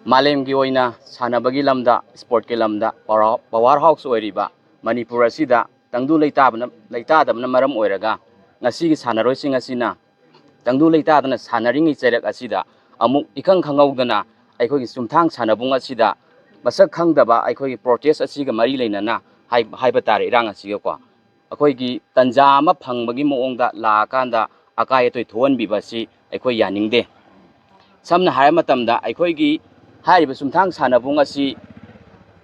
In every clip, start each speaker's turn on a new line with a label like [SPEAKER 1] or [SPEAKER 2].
[SPEAKER 1] मालेमगी ओइना सानबगी lambda sport के lambda power house ओइरिबा Manipur असिदा तंगदु लैतादबना मरम ओइरगा ngasi सानरोइसिंग असिना तंगदु लैतादना सानरिंग चैरक असिदा अमुक इखंग खंगौदना अखोगी सुमथांग सानबुंग असिदा मसक खंगदबा अखोगी प्रोटेस्ट असिगा मरी लैनना हाइबा तारे इरांग असिगा को अखोगी तंजा अमा फंगबगी मोंगदा लाकांदा अकायतोय थोहनबिबासि अखोय यानिंगदे समना हाय मतमदा अखोगी हारिबा सुमथांग सानबुंग असि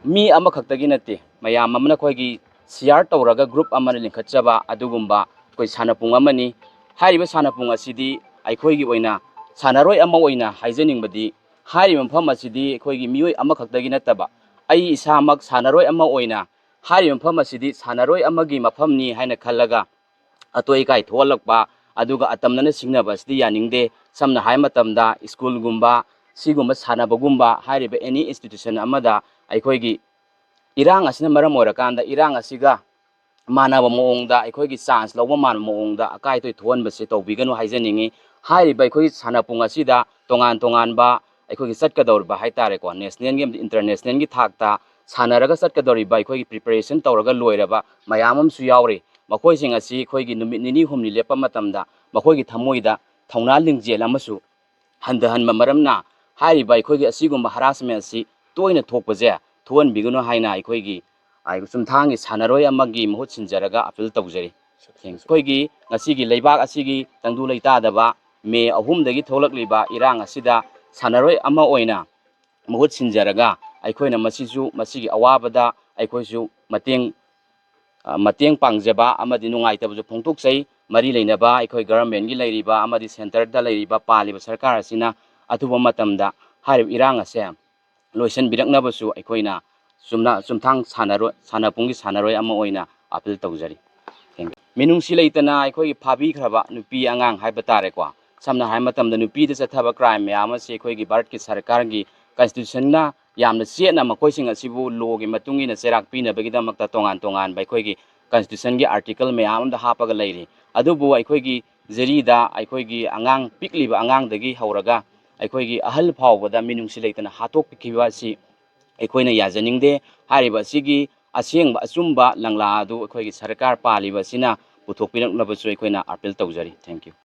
[SPEAKER 1] मी अमखक्तगी नते मयाम अमना अखोगी शेयर तौरगा ग्रुप अमना लिंखचबा अदुगुंबा कोई सानपुंग अमनी हारिबा सानपुंग असिदी अखोगी ओइना सानरोय अमा ओइना हाइजनिंगबदी हारिबा मफम असिदी अखोगी मियोय अमखक्तगी नतबा अई इसामक सानरोय अमा ओइना हारिबा मफम असिदी सानरोय अमगी मफमनी हाइना खल्लगा अतोय काय थोलकपा अदुगा अतमनना सिंगनबा असदी यानिंगदे समना हाय मतमदा स्कूल गुंबा सिगुंबा सानबगुंबा हारिबा एनी इंस्टीट्यूशन अमदा अखोगी इरांग असिना मरम ओरकांदा इरांग असिगा मानव मोंगदा अखोगी चांस लौबा मान मोंगदा अकायतोय थोहनबसे तौबिगनु हाइजनिंगी हारिबा अखोगी सानपुंग असिदा तोंगान तोंगानबा अखोगी चटकदौरबा हाइतारेको नेशनल गे इंटरनेशनल गी थाकता सानरगा चटकदौरिबा अखोगी प्रिपरेशन तौरगा लोइरबा मयाममसु यावरे मखोइसिंग असि अखोगी नुमित निनी हुमनि लेपा मतमदा मखोगी थमोइदा थौना लिंगजेल अमसु हंदहनबा मरमना हारिबा अखोगी असिगुंबा हरासमेंट असि तोइना थोकपजे थोहनबिगनु हाइना अखोगी सुमथांगी सानरोय अमगी महूत सिंजरगा अपील तौजरी अखोगी ngasiगी लेबाक असिगी तंगदु लैतादबा मे 3 दगी थोलकलिबा इरांग असिदा सानरोय अमा ओइना महूत सिंजरगा अखोइना मसिगी अवाबदा अखोइसु मतेंग पांगजबा अमदि नुंगाइतबजु फोंथोकसै मरी लैनबा अखोई गवर्नमेंट गी लैरिबा अमदि सेंटर दा लैरिबा पालिबा सरकार असिना अथुबा मतमदा हारिब इरांग असे लोइसन बिरकनबसु अखोइना सुमथांग सानपुंगी सानरोय अमा ओइना अपील तौजरी मिनुंगसि लैतना अखोई फाबिखरबा नुपी आंगांग हाइबा तारेको समना हाय मतमदा नुपीदा चथबा क्राइम मयाम असे अखोई भारत की सरकार की कॉन्स्टिट्यूशन ना यामना चेतना मखोइसिंग असिबु लोगी मतुंगिना चेराक पिनबगिदमक्ता तोंगान तोंगान अखोई कॉन्स्टिट्यूशन की आर्टिकल मयाम दा हापगा लैरि अदुबु अखोई जरीदा अखोई आंगांग पिकलिबा आंगांगदगी हौरगा अखोई अहल फावबदा मिनुंगसि लैतना हातोकपिखिबा असि अखोइना याजनिंगदे हारिबा असिगी असेंबा अचुंबा लंगला अदु अखोई सरकार पालिबा सिना पुथोकपिरकनबसु अखोइना अपील तौजरी थैंक यू।